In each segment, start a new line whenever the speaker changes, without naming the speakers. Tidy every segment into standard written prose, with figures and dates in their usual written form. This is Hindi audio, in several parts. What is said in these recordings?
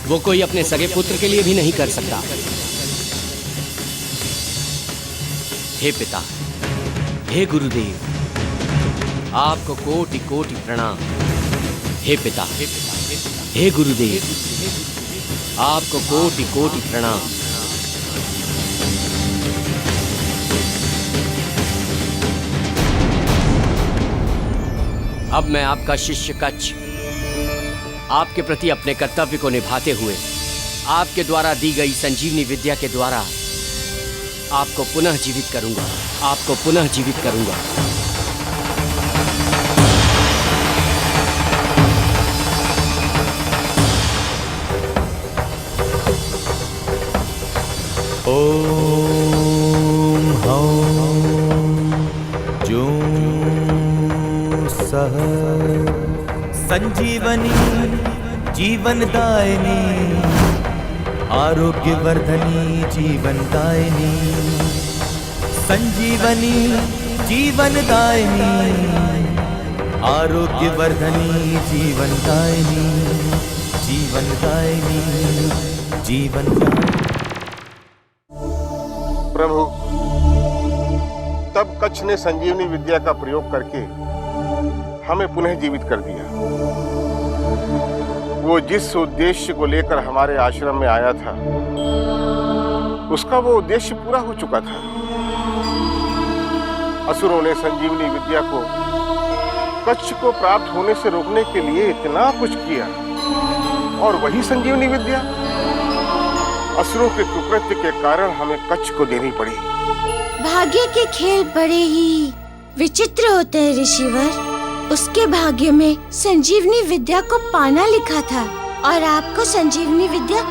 वो कोई अपने सगे पुत्र के लिए भी नहीं कर सकता। हे पिता, हे गुरुदेव, आपको कोटि कोटि प्रणाम। हे पिता, हे गुरुदेव, आपको कोटि कोटि प्रणाम। अब मैं आपका शिष्य कच्छ आपके प्रति अपने कर्तव्य को निभाते हुए आपके द्वारा दी गई संजीवनी विद्या के द्वारा आपको पुनः जीवित करूंगा, आपको पुनः जीवित करूंगा।
ओम हौं जूं सः संजीवनी जीवनदायिनी आरोग्यवर्धनी जीवनदायिनी संजीवनी जीवनदायिनी आरोग्यवर्धनी जीवनदायिनी जीवनदायिनी जीवनदायिनी।
प्रभु, तब कच्छ ने संजीवनी विद्या का प्रयोग करके हमें पुनः जीवित कर दिया। वो जिस उद्देश्य को लेकर हमारे आश्रम में आया था, उसका वो उद्देश्य पूरा हो चुका था। असुरों ने संजीवनी विद्या को कच्छ को प्राप्त होने से रोकने के लिए इतना कुछ किया, और वही संजीवनी विद्या असुरों के कुकृत्य के कारण हमें कच्छ को देनी पड़ी।
भाग्य के खेल बड़े ही विचित्र होते हैं ऋषिवर। उसके भाग्य में संजीवनी विद्या को पाना लिखा था, और आपको संजीवनी विद्या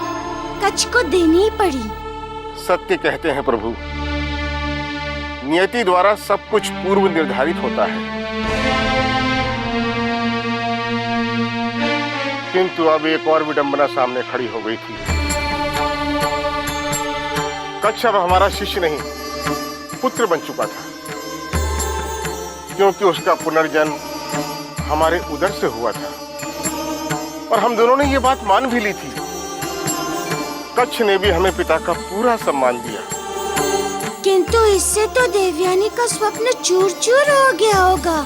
कच्छ को देनी ही पड़ी।
सत्य कहते हैं प्रभु, नियति द्वारा सब कुछ पूर्व निर्धारित होता है। किंतु अब एक और विडंबना सामने खड़ी हो गई थी। कच्छ अब हमारा शिष्य नहीं, पुत्र बन चुका था, क्योंकि उसका पुनर्जन्म हमारे उदर से हुआ था, और हम दोनों ने ये बात मान भी ली थी। कच्छ ने भी हमें पिता का पूरा सम्मान दिया।
किंतु इससे तो देवयानी का स्वप्न चूर चूर हो गया होगा।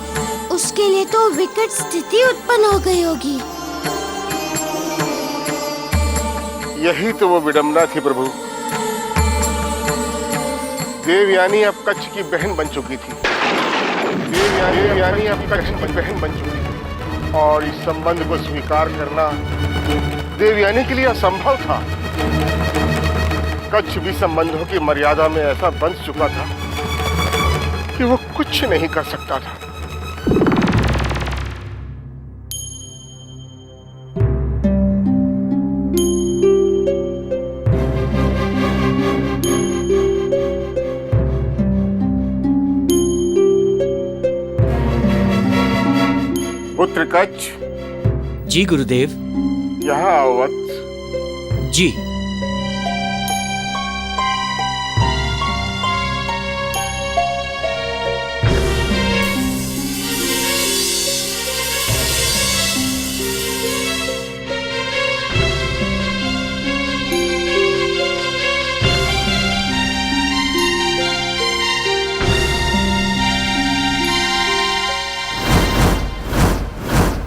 उसके लिए तो विकट स्थिति उत्पन्न हो गई होगी।
यही तो वो विडंबना थी प्रभु। देवयानी अब कच्छ की बहन बन चुकी थी। देवयानी अब कच्छ की बहन बन चुकी थी, और इस संबंध को स्वीकार करना देवयानी के लिए असंभव था। कच्छ भी संबंधों की मर्यादा में ऐसा बंध चुका था कि वो कुछ नहीं कर सकता था। पुत्र कच्छ।
जी गुरुदेव।
यहाँ आओ वत्स।
जी।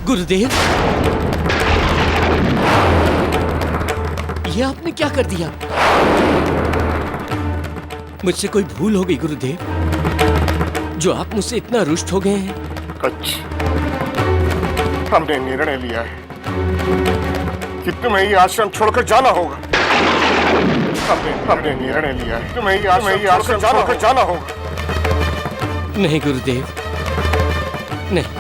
गुरुदेव, ये आपने क्या कर दिया? मुझसे कोई भूल हो गई गुरुदेव, जो आप मुझसे इतना रुष्ट हो गए हैं।
कच्छ, हमने निर्णय लिया है कि तुम्हें ये आश्रम छोड़कर जाना होगा। हमने निर्णय लिया है तुम्हें ये आश्रम छोड़कर जाना होगा।
नहीं गुरुदेव, नहीं।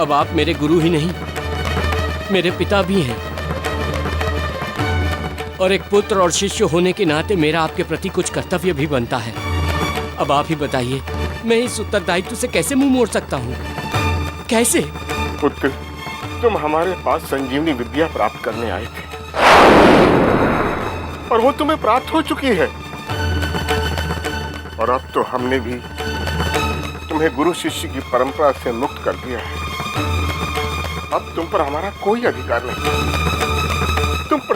अब आप मेरे गुरु ही नहीं, मेरे पिता भी हैं, और एक पुत्र और शिष्य होने के नाते मेरा आपके प्रति कुछ कर्तव्य भी बनता है। अब आप ही बताइए, मैं इस उत्तरदायित्व से कैसे मुंह मोड़ सकता हूँ? कैसे?
पुत्र, तुम हमारे पास संजीवनी विद्या प्राप्त करने आए थे, और वो तुम्हें प्राप्त हो चुकी है, और अब तो हमने भी तुम्हें गुरु शिष्य की परंपरा से मुक्त कर दिया है। अब तुम पर हमारा कोई अधिकार नहीं।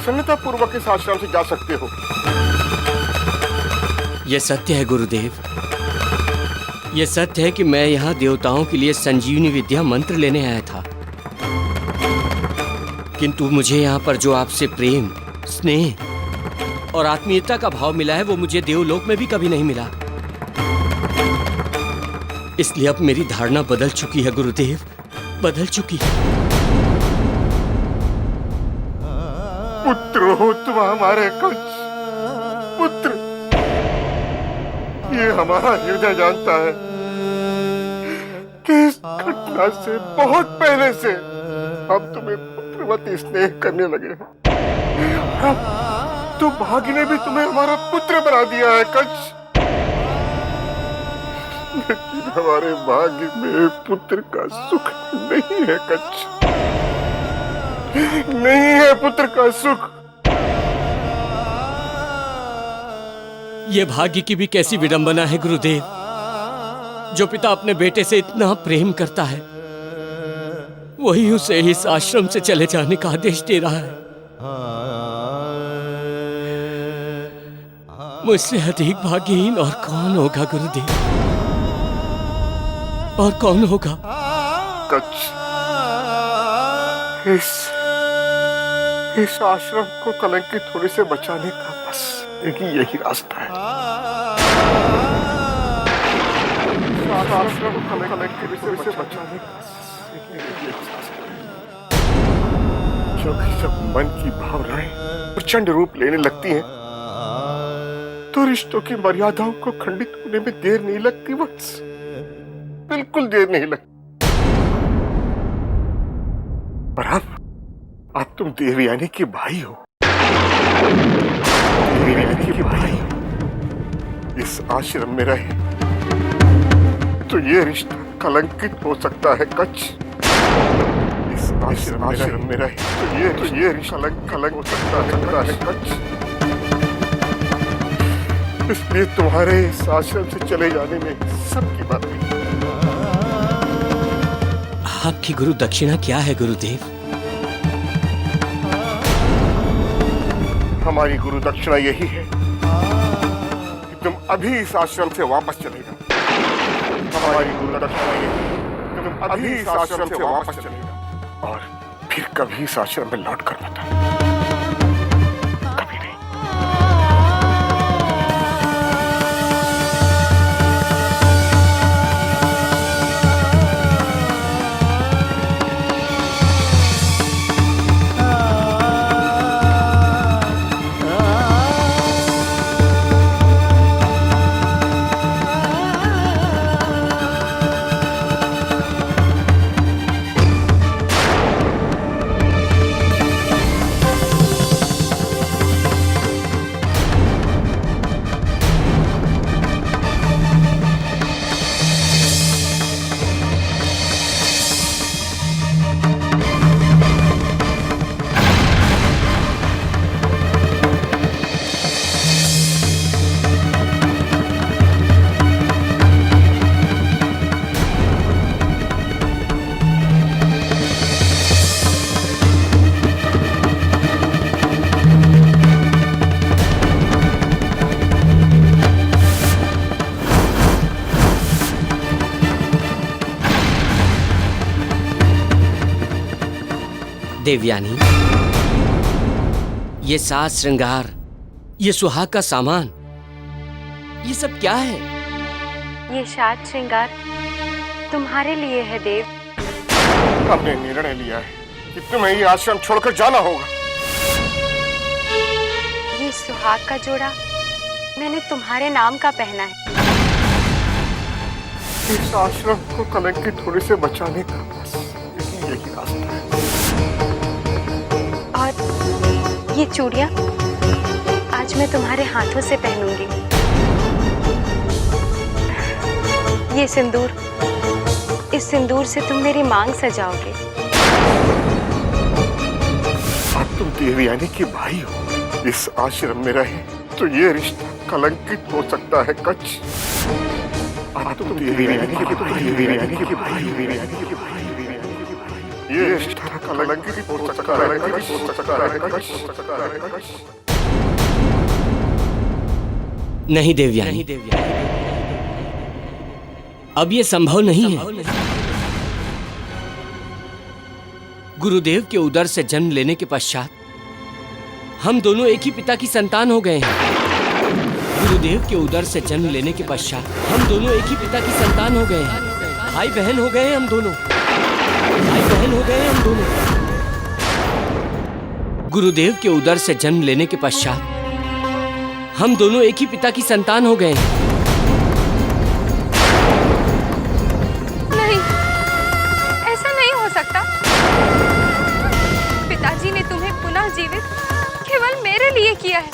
प्रसन्नता पूर्वक इस आश्रम से जा सकते हो।
यह सत्य है गुरुदेव, यह सत्य है कि मैं यहाँ देवताओं के लिए संजीवनी विद्या मंत्र लेने आया था, किंतु मुझे यहाँ पर जो आपसे प्रेम, स्नेह और आत्मीयता का भाव मिला है वो मुझे देवलोक में भी कभी नहीं मिला। इसलिए अब मेरी धारणा बदल चुकी है गुरुदेव, बदल चुकी है।
पुत्र हो तुम हमारे कंस, पुत्र। ये हमारा हृदय जानता है कि इस घटना से बहुत पहले से हम तुम्हें पुत्रवती स्नेह करने लगे हैं। तो भाग्य ने भी तुम्हें हमारा पुत्र बना दिया है कंस। लेकिन हमारे भाग्य में पुत्र का सुख नहीं है कंस, नहीं है पुत्र का सुख।
ये भाग्य की भी कैसी विडंबना है गुरुदेव, जो पिता अपने बेटे से इतना प्रेम करता है वही उसे इस आश्रम से चले जाने का आदेश दे रहा है। मुझसे अधिक भाग्यहीन और कौन होगा गुरुदेव, और कौन होगा?
कंस, इस आश्रम को कलंकित होने से बचाने का बस एक ही यही रास्ता है। इस आश्रम को कलंकित होने से बचाने का एक ही यही रास्ता है। जब मन की भावनाएं प्रचंड रूप लेने लगती हैं, तो रिश्तों की मर्यादाओं को खंडित होने में देर नहीं लगती वत्स, बिल्कुल देर नहीं लगती। पर अब तुम देवयानी के भाई हो, देवयानी के भाई इस आश्रम में रहे तो ये रिश्ता कलंकित हो सकता है कंस। इस आश्रम में रहे तो ये रिश्ता कलंक हो सकता है कंस। इसलिए तुम्हारे इस आश्रम से चले जाने में सबकी बात नहीं।
आपकी गुरु दक्षिणा क्या है गुरुदेव?
हमारी गुरु दक्षिणा यही है कि तुम अभी इस आश्रम से वापस चले जाओ। हमारी गुरु दक्षिणा यही है कि तुम अभी इस आश्रम से वापस चले जाओ और फिर कभी इस आश्रम में लौट कर मत आना। कभी नहीं।
देवयानी, ये साज श्रृंगार, ये सुहाग का सामान, ये सब क्या है?
ये साज श्रृंगार तुम्हारे लिए है देव।
हमने निर्णय लिया है कि तुम्हें ये आश्रम छोड़कर जाना होगा।
ये सुहाग का जोड़ा मैंने तुम्हारे नाम का पहना है।
इस आश्रम को कलंकित होने से बचाने का बस यही रास्ता है।
और ये चूड़ियां आज मैं तुम्हारे हाथों से पहनूंगी। ये सिंदूर, इस सिंदूर से तुम मेरी मांग सजाओगे।
अब तुम देवयानी के भाई हो, इस आश्रम में रहे तो ये रिश्ता कलंकित हो सकता है कंस। अब तुम देवयानी के भाई, ये रिश्ता
नहीं देवयानी, अब ये संभव नहीं है। गुरुदेव के उदर से जन्म लेने के पश्चात हम दोनों एक ही पिता की संतान हो गए हैं। गुरुदेव के उदर से जन्म लेने के पश्चात हम दोनों एक ही पिता की संतान हो गए हैं। भाई बहन हो गए हम दोनों, भाई बहन हो गए हम दोनों। गुरुदेव के उदर से जन्म लेने के पश्चात हम दोनों एक ही पिता की संतान हो गए हैं।
नहीं, ऐसा नहीं हो सकता। पिताजी ने तुम्हें पुनः जीवित केवल मेरे लिए किया है।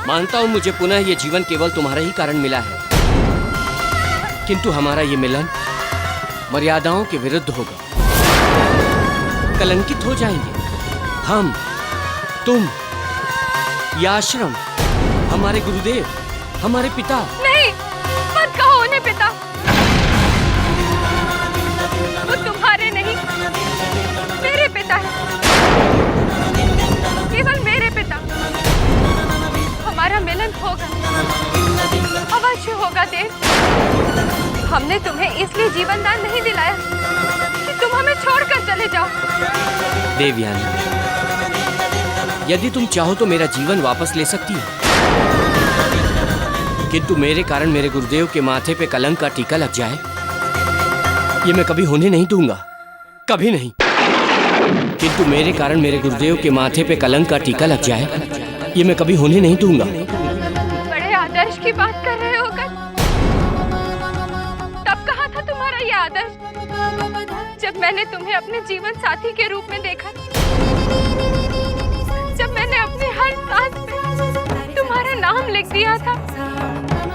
मानता हूं मुझे पुनः ये जीवन केवल तुम्हारे ही कारण मिला है, किंतु हमारा ये मिलन मर्यादाओं के विरुद्ध होगा। कलंकित हो जाएंगे हम, तुम, यह आश्रम, हमारे गुरुदेव, हमारे पिता।
नहीं, मत कहो उन्हें पिता। वो तुम्हारे नहीं, मेरे पिता है, केवल मेरे पिता। हमारा मिलन होगा, अवश्य होगा देव। हमने तुम्हें इसलिए जीवन दान नहीं दिलाया कि तुम हमें छोड़कर चले जाओ।
देवयानी, यदि तुम चाहो तो मेरा जीवन वापस ले सकती हो, किंतु मेरे कारण मेरे गुरुदेव के माथे पे कलंक का टीका लग जाए, ये मैं कभी होने नहीं दूंगा, कभी नहीं। किंतु मेरे कारण मेरे गुरुदेव के माथे पे कलंक का टीका लग जाए, ये मैं कभी होने नहीं दूंगा।
बड़े आदर्श की बात कर रहे हो कर? तब कहा था तुम्हारा ये आदर्श, जब मैंने तुम्हें अपने जीवन साथी के रूप में देखा, जब मैंने अपनी हर सांस में तुम्हारा नाम लिख दिया था।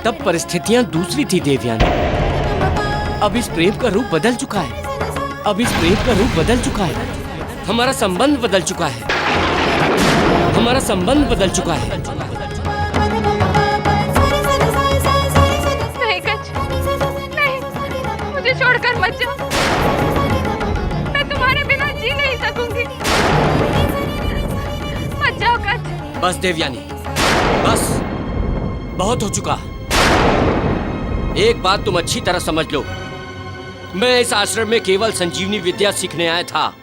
तब परिस्थितियां दूसरी थी देवयानी। अब इस प्रेम का रूप बदल चुका है, अब इस प्रेम का रूप बदल चुका है। हमारा संबंध बदल चुका है, हमारा संबंध बदल चुका है।
नहीं गज, नहीं, मुझे छोड़कर मत जाओ। मैं तुम्हारे बिना जी नहीं सकूंगी। मत जाओ गज।
बस देवयानी, बस, बहुत हो चुका। एक बात तुम अच्छी तरह समझ लो, मैं इस आश्रम में केवल संजीवनी विद्या सीखने आया था।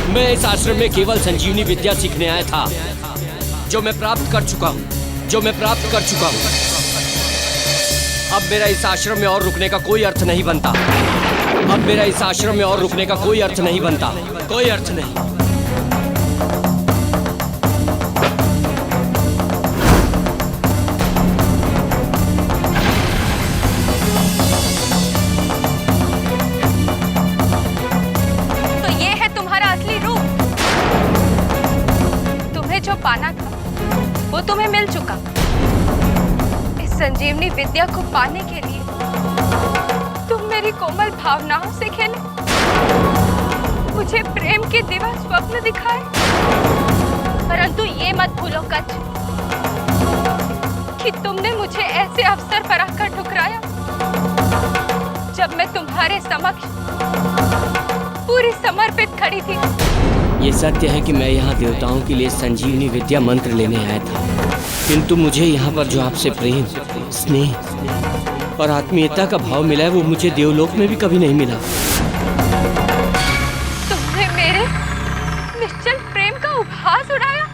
मैं इस आश्रम में केवल संजीवनी विद्या सीखने आया था, जो मैं प्राप्त कर चुका हूँ, जो मैं प्राप्त कर चुका हूँ। अब मेरा इस आश्रम में और रुकने का कोई अर्थ नहीं बनता। अब मेरा इस आश्रम में और रुकने का कोई अर्थ नहीं बनता, कोई अर्थ नहीं।
पाना था वो तुम्हें मिल चुका। इस संजीवनी विद्या को पाने के लिए तुम मेरी कोमल भावनाओं से खेले, मुझे प्रेम के दिवा स्वप्न दिखाए। परंतु ये मत भूलो कच कि तुमने मुझे ऐसे अवसर पर आकर ठुकराया जब मैं तुम्हारे समक्ष पूरी समर्पित खड़ी थी।
ये सत्य है कि मैं यहाँ देवताओं के लिए संजीवनी विद्या मंत्र लेने आया था, किंतु मुझे यहाँ पर जो आपसे प्रेम, स्नेह और आत्मीयता का भाव मिला है, वो मुझे देवलोक में भी कभी नहीं मिला।
तुमने मेरे निश्चल प्रेम का उपहास उड़ाया।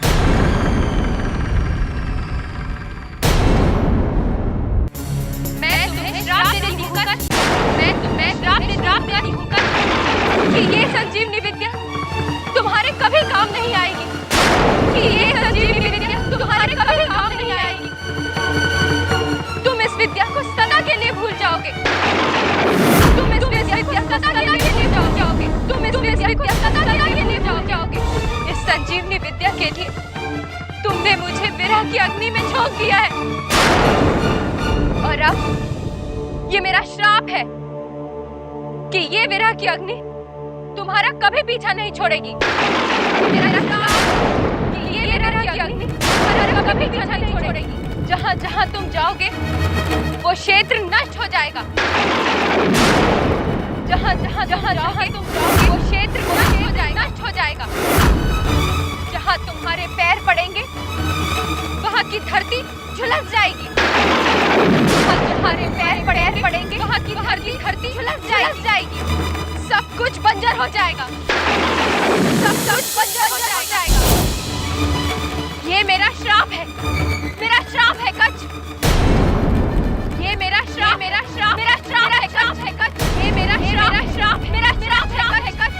मैं तुम्हें श्राप देती हूँ कर, मैं तुम्हें श्राप देती हूँ कर कि ये संजीवनी विद्या तुम्हारे कभी काम नहीं आएगी, कि ये संजीवनी विद्या तुम्हारे कभी काम नहीं आएगी। तुम इस विद्या को सदा के लिए भूल जाओगे। तुम इस विद्या को सदा के लिए भूल जाओगे। तुम इस विद्या को सदा के लिए भूल जाओगे। इस संजीवनी विद्या के लिए तुमने मुझे विरह की अग्नि में झोंक दिया है, और अब ये मेरा श्राप है कि ये विरह की अग्नि तुम्हारा कभी पीछा नहीं छोड़ेगी। मेरा श्राप कि ये विरह की अग्नि तुम्हारा कभी पीछा नहीं छोड़ेगी। जहाँ जहाँ तुम जाओगे वो क्षेत्र नष्ट हो जाएगा। जहाँ जहाँ तुम जाओगे वो क्षेत्र नष्ट हो हो जाएगा। जहाँ तुम्हारे पैर पड़ेंगे वहाँ की धरती झुलस जाएगी। जहाँ तुम्हारे पैर पड़ेंगे वहाँ की धरती झुलस जाएगी। सब कुछ बंजर हो जाएगा। सब कुछ बंजर हो जाएगा। ये मेरा श्राप है। मेरा श्राप है कच्छ। ये मेरा श्राप है कच्छ। ये मेरा श्राप है कच्छ।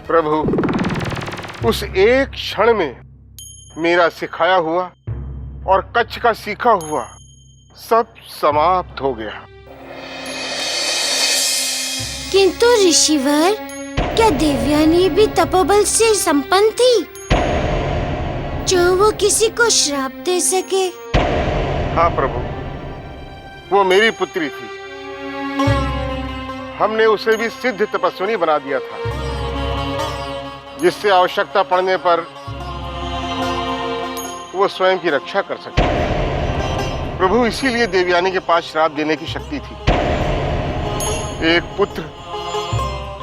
प्रभु, उस एक क्षण में मेरा सिखाया हुआ और कच्छ का सीखा हुआ सब समाप्त हो गया।
किंतु ऋषिवर, क्या देवयानी भी तपोबल से संपन्न थी जो वो किसी को श्राप दे सके?
हाँ प्रभु, वो मेरी पुत्री थी। हमने उसे भी सिद्ध तपस्विनी बना दिया था, जिससे आवश्यकता पड़ने पर वो स्वयं की रक्षा कर सके। प्रभु, इसीलिए देवयानी के पास श्राप देने की शक्ति थी। एक पुत्र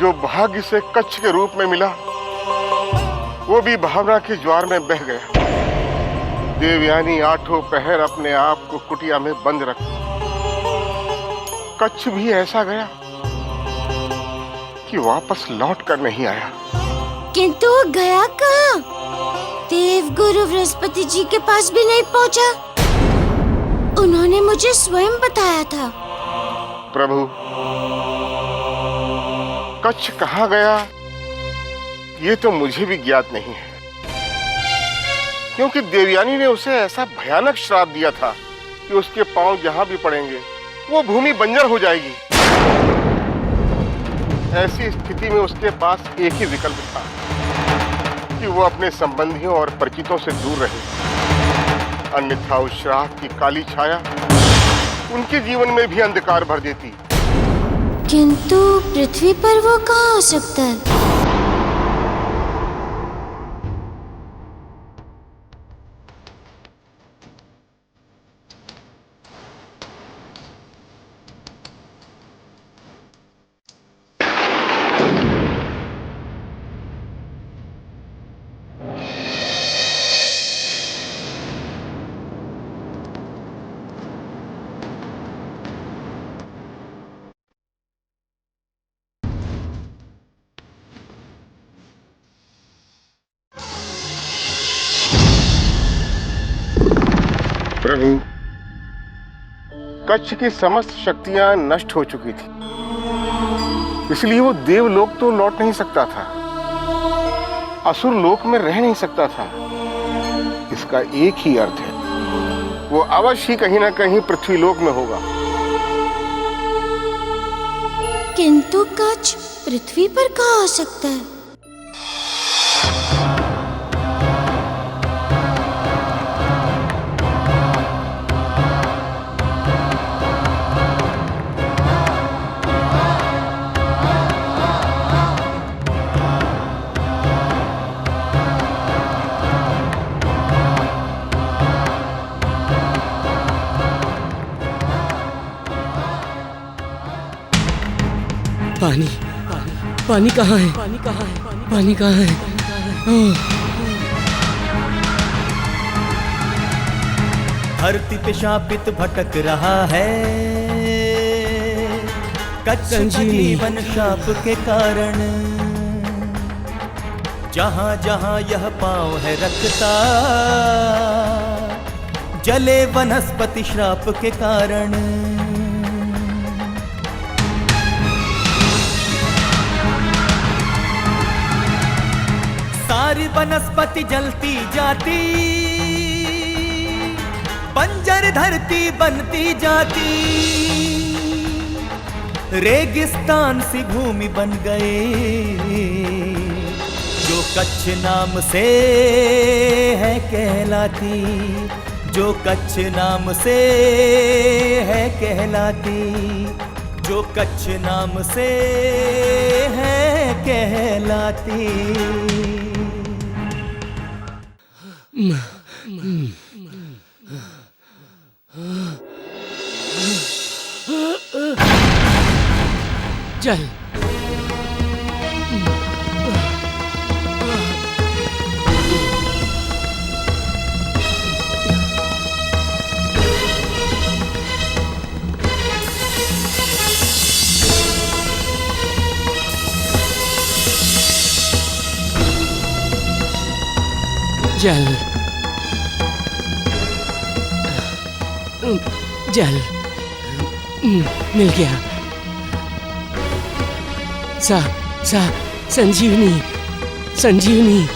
जो भाग्य से कच्छ के रूप में मिला, वो भी भावना के ज्वार में बह गया। देवयानी आठों पहर अपने आप को कुटिया में बंद रखी। कच्छ भी ऐसा गया कि वापस लौट कर नहीं आया।
किंतु वो गया कहाँ? देवगुरु बृहस्पति जी के पास भी नहीं पहुँचा। उन्होंने मुझे स्वयं बताया था।
प्रभु, कच्छ कहाँ गया ये तो मुझे भी ज्ञात नहीं है, क्योंकि देवयानी ने उसे ऐसा भयानक श्राप दिया था कि उसके पांव जहां भी पड़ेंगे वो भूमि बंजर हो जाएगी। ऐसी स्थिति में उसके पास एक ही विकल्प था कि वो अपने संबंधियों और परिचितों से दूर रहे, अन्यथा उस श्राप की काली छाया उनके जीवन में भी अंधकार भर देती।
किंतु पृथ्वी पर वो कहाँ हो सकता है?
प्रभु, कच्छ की समस्त शक्तियां नष्ट हो चुकी थी, इसलिए वो देवलोक तो लौट नहीं सकता था, असुर लोक में रह नहीं सकता था। इसका एक ही अर्थ है, वो अवश्य ही कहीं ना कहीं पृथ्वीलोक में होगा।
किंतु कच्छ पृथ्वी पर कहाँ हो सकता है?
पानी पानी कहाँ है? पानी कहाँ है?
धरती पे शापित भटक रहा है कच्छ का जीवन शाप के कारण। जहाँ जहाँ यह पाँव है रखता, जले वनस्पति श्राप के कारण। सारी वनस्पति जलती जाती, बंजर धरती बनती जाती, रेगिस्तान सी भूमि बन गए। जो कच्छ नाम से है कहलाती, जो कच्छ नाम से है कहलाती, जो कच्छ नाम से है कहलाती।
चल जल जल मिल गया। संजीवनी संजीवनी।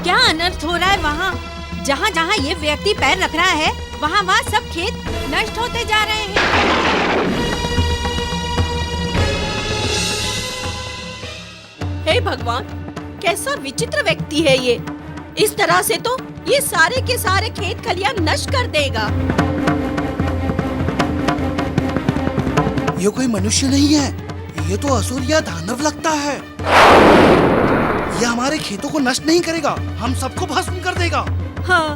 क्या अनर्थ हो रहा है वहाँ? जहाँ जहाँ ये व्यक्ति पैर रख रहा है वहाँ वहाँ सब खेत नष्ट होते जा रहे हैं। हे भगवान, कैसा विचित्र व्यक्ति है ये। इस तरह से तो ये सारे के सारे खेत खलियान नष्ट कर देगा।
ये कोई मनुष्य नहीं है, ये तो असुर या दानव लगता है। ये हमारे खेतों को नष्ट नहीं करेगा, हम सबको भस्म कर देगा।
हाँ,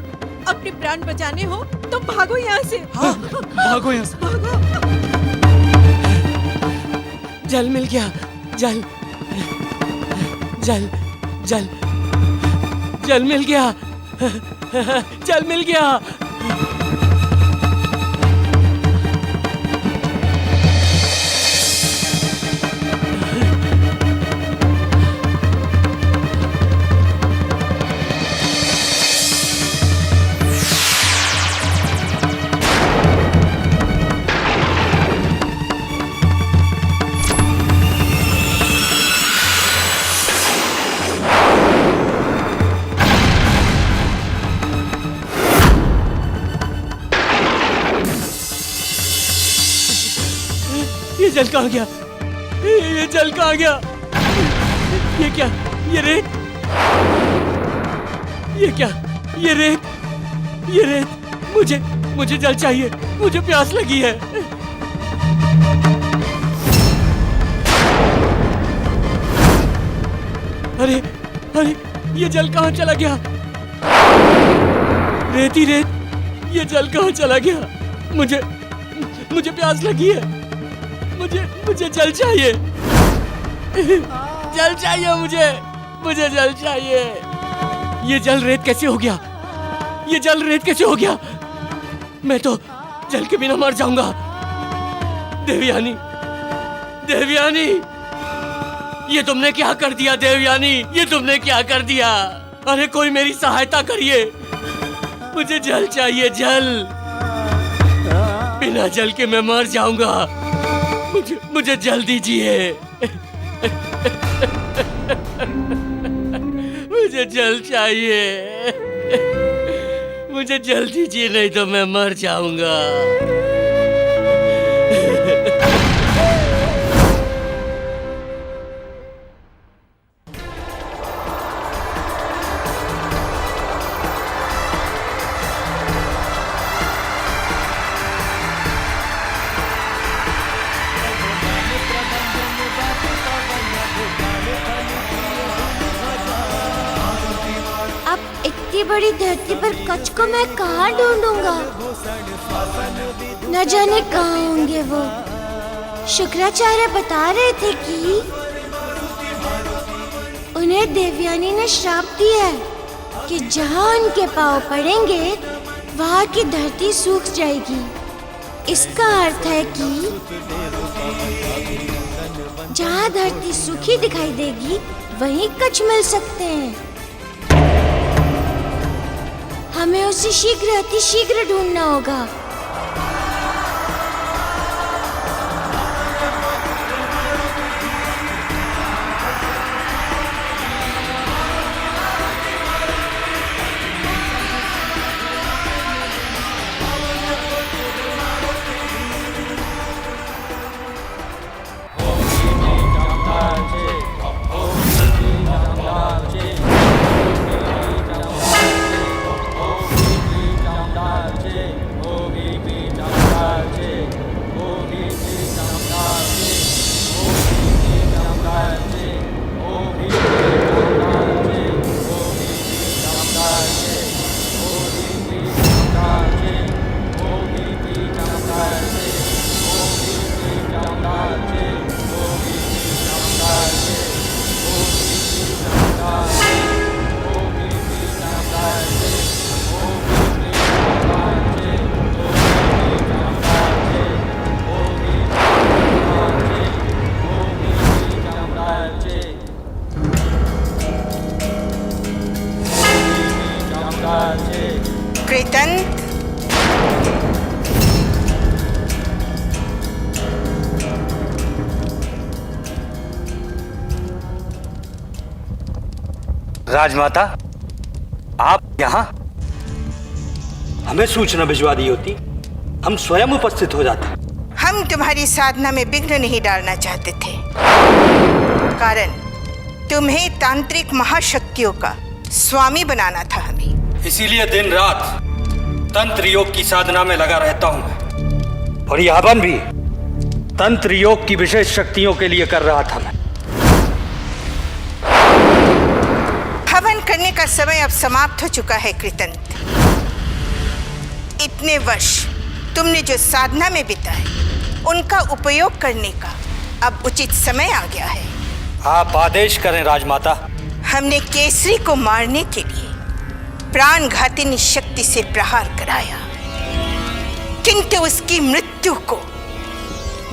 अपने प्राण बचाने हो तो भागो यहाँ से।
हाँ, भागो यहाँ से।
भागो।
जल मिल गया। जल जल जल जल मिल गया। जल मिल गया। ये जल कहाँ गया? ये जल कहाँ गया? ये क्या? ये रेत? ये क्या? ये रेत? ये रेत? मुझे जल चाहिए। मुझे प्यास लगी है। अरे अरे, ये जल कहाँ चला गया? रेत ही रेत। ये जल कहाँ चला गया? मुझे प्यास लगी है। मुझे जल चाहिए। जल चाहिए मुझे जल चाहिए। ये जल रेत कैसे हो गया? ये जल रेत कैसे हो गया? मैं तो जल के बिना मर जाऊंगा। देवयानी, देवयानी, ये तुमने क्या कर दिया? देवयानी, ये तुमने क्या कर दिया? अरे कोई मेरी सहायता करिए। मुझे जल चाहिए, जल। बिना जल के मैं मर जाऊंगा। मुझे जल दीजिए। मुझे जल चाहिए। मुझे जल दीजिए, नहीं तो मैं मर जाऊंगा।
इतनी बड़ी धरती पर कच्छ को मैं कहाँ ढूंढूंगा? न जाने कहाँ होंगे वो। शुक्राचार्य बता रहे थे कि उन्हें देवयानी ने श्राप दिया है कि जहाँ उनके पाँव पड़ेंगे वहाँ की धरती सूख जाएगी। इसका अर्थ है कि जहाँ धरती सूखी दिखाई देगी वहीं कच्छ मिल सकते हैं। हमें उसे शीघ्र अतिशीघ्र ढूंढना होगा।
राजमाता, आप यहाँ? हमें सूचना भिजवा दी होती, हम स्वयं उपस्थित हो जाते।
हम तुम्हारी साधना में विघ्न नहीं डालना चाहते थे, कारण तुम्हें तांत्रिक महाशक्तियों का स्वामी बनाना था हमें।
इसीलिए दिन रात तंत्र योग की साधना में लगा रहता हूँ, और यह हवन भी तंत्र योग की विशेष शक्तियों के लिए कर रहा था मैं।
हवन करने का समय अब समाप्त हो चुका है कृतंत। इतने वर्ष तुमने जो साधना में बिताए, उनका उपयोग करने का अब उचित समय आ गया है।
आप आदेश करें राजमाता।
हमने केसरी को मारने के लिए प्राणघातिनी शक्ति से प्रहार कराया, किंतु उसकी मृत्यु को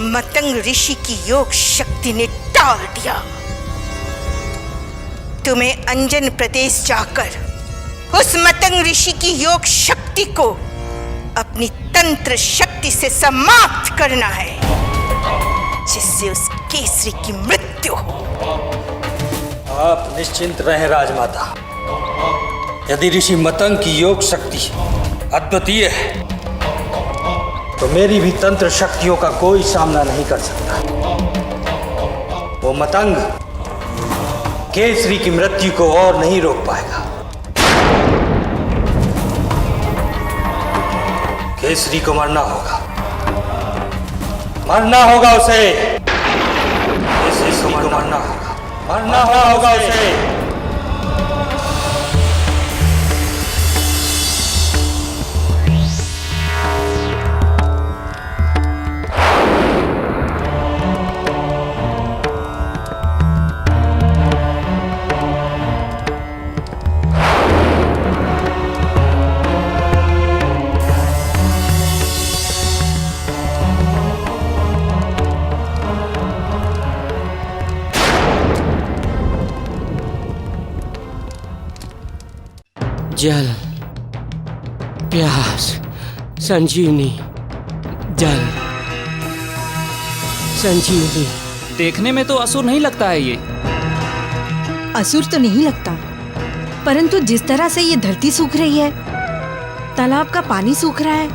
मतंग ऋषि की योग शक्ति ने टाल दिया। तुम्हें अंजन प्रदेश जाकर उस मतंग ऋषि की योग शक्ति को अपनी तंत्र शक्ति से समाप्त करना है, जिससे उस केसरी की मृत्यु हो।
आप निश्चिंत रहें राजमाता। यदि ऋषि मतंग की योग शक्ति अद्वितीय है, तो मेरी भी तंत्र शक्तियों का कोई सामना नहीं कर सकता। वो मतंग केसरी की मृत्यु को और नहीं रोक पाएगा। केसरी को मरना होगा, मरना होगा उसे। केसरी को मरना होगा, मरना होगा उसे।
जल, प्यास, संजीवनी, जल, संजीवनी।
देखने में तो असुर नहीं लगता है ये।
असुर तो नहीं लगता, परंतु जिस तरह से ये धरती सूख रही है, तालाब का पानी सूख रहा है,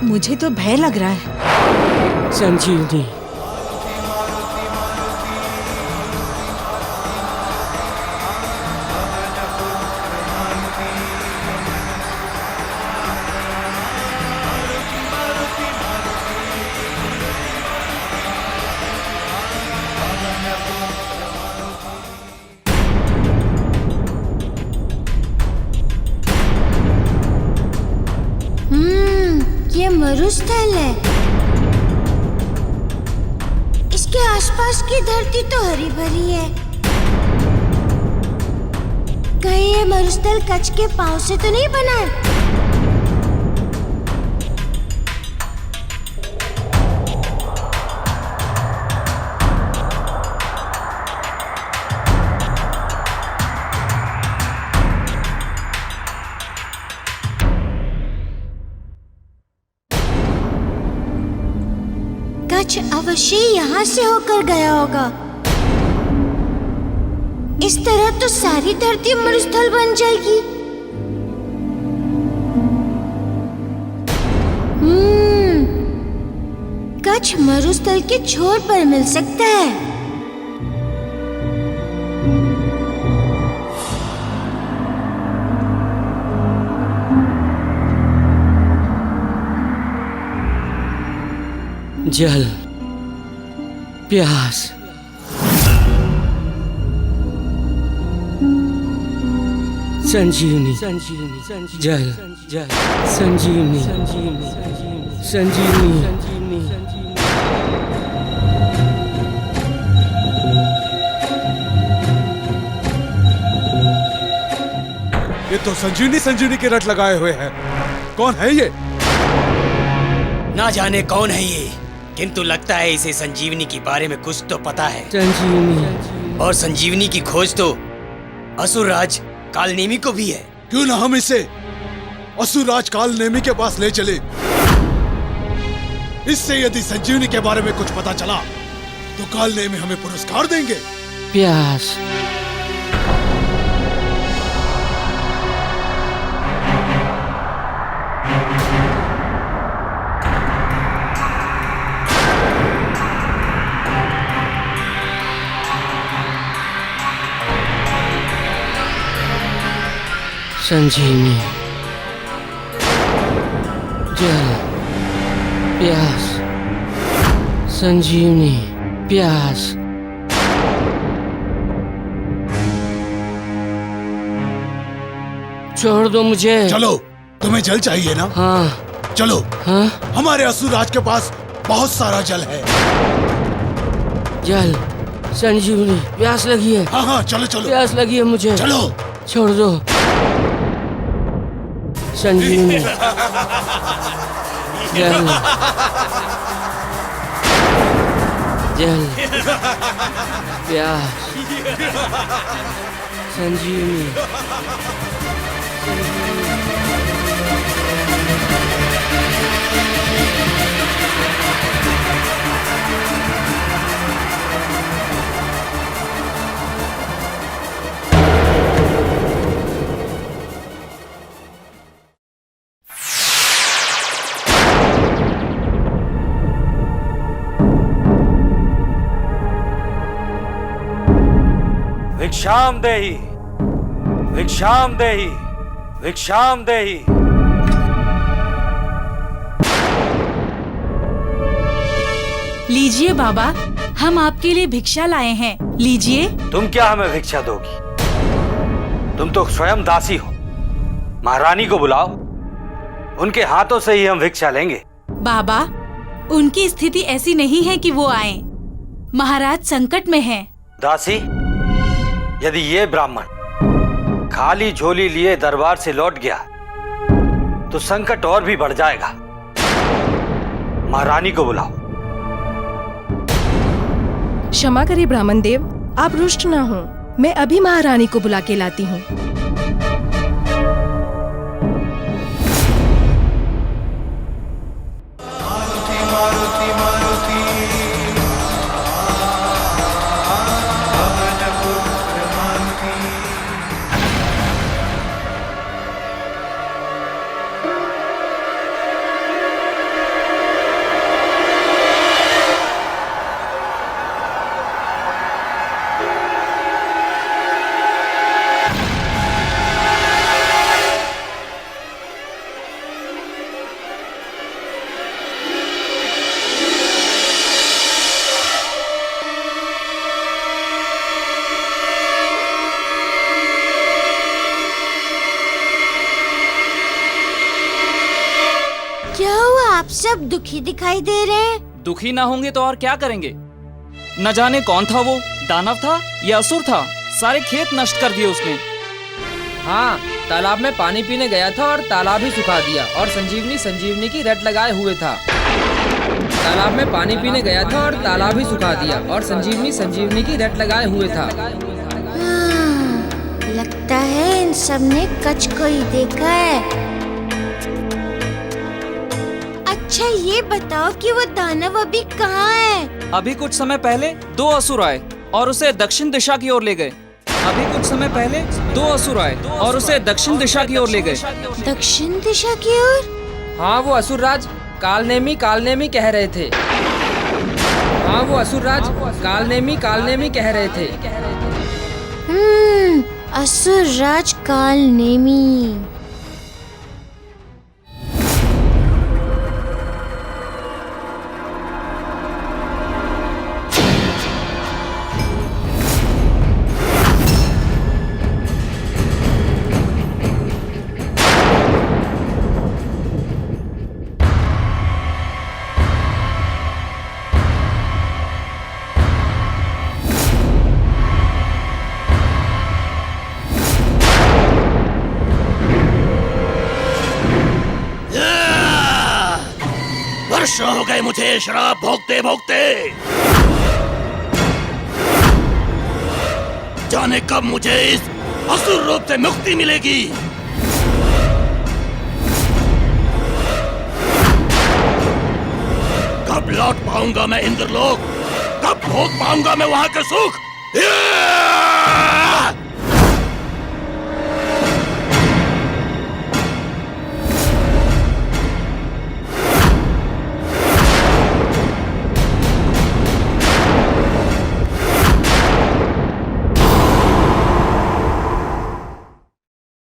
मुझे तो भय लग रहा है।
संजीवनी।
ये मरुस्थल है। इसके आसपास की धरती तो हरी भरी है। कहीं ये मरुस्थल कच्छ के पांव से तो नहीं बना है? कच्छ अवश्य यहाँ से होकर गया होगा। इस तरह तो सारी धरती मरुस्थल बन जाएगी। कच्छ मरुस्थल के छोर पर मिल सकता है।
जल, प्यास, संजीवनी, संजीवनी, जल, जल, संजीवनी, संजीवनी, संजीवनी, संजीवनी।
ये तो संजीवनी संजीवनी के रट लगाए हुए हैं। कौन है ये?
ना जाने कौन है ये, किंतु लगता है इसे संजीवनी के बारे में कुछ तो पता है।
संजीवनी।
और संजीवनी की खोज तो असुरराज कालनेमी को भी है।
क्यों ना हम इसे असुरराज कालनेमी के पास ले चले। इससे यदि संजीवनी के बारे में कुछ पता चला तो कालनेमी हमें पुरस्कार देंगे।
प्यास, संजीवनी, जल, प्यास, संजीवनी, प्यास। छोड़ दो मुझे।
चलो, तुम्हें जल चाहिए ना?
हाँ।
चलो।
हाँ?
हमारे असुर राज के पास बहुत सारा जल है।
जल, संजीवनी, प्यास लगी है।
हाँ हाँ, चलो चलो।
प्यास लगी है मुझे।
चलो।
छोड़ दो। संजीवनी, जल, जल, प्यास, संजीवनी।
भिक्षाम देहि, भिक्षाम देहि, भिक्षाम देहि।
लीजिए बाबा, हम आपके लिए भिक्षा लाए हैं, लीजिए।
तुम क्या हमें भिक्षा दोगी? तुम तो स्वयं दासी हो। महारानी को बुलाओ, उनके हाथों से ही हम भिक्षा लेंगे।
बाबा, उनकी स्थिति ऐसी नहीं है कि वो आए। महाराज संकट में हैं।
दासी, यदि ये ब्राह्मण खाली झोली लिए दरबार से लौट गया तो संकट और भी बढ़ जाएगा। महारानी को बुलाओ।
क्षमा करिए ब्राह्मण देव, आप रुष्ट ना हो। मैं अभी महारानी को बुला के लाती हूँ।
आप सब दुखी दिखाई दे रहे हैं।
दुखी ना होंगे तो और क्या करेंगे? न जाने कौन था वो, दानव था या असुर था, सारे खेत नष्ट कर दिए उसने।
हाँ, तालाब में पानी पीने गया था और तालाब ही सुखा दिया, और संजीवनी की रट लगाए हुए था। तालाब में पानी पीने गया था और तालाब ही सुखा दिया, और संजीवनी की रट लगाए हुए था।
लगता है इन सब ने कच्छ को ही देखा है। अच्छा ये बताओ कि वो दानव अभी कहाँ है?
अभी कुछ समय पहले 2 असुर आए और उसे दक्षिण दिशा की ओर ले गए। अभी कुछ समय पहले 2 असुर आए और उसे दक्षिण दिशा की ओर ले गए।
दक्षिण दिशा की ओर?
हाँ, वो असुरराज कालनेमी कह रहे थे। हाँ, वो असुरराज कालनेमी कह रहे थे।
असुरराज कालनेमी।
वर्षों हो गए मुझे शराब भोगते भोगते। जाने कब मुझे इस असुर रूप से मुक्ति मिलेगी। कब लौट पाऊंगा मैं इंद्रलोक? कब भोग पाऊंगा मैं वहां का सुख?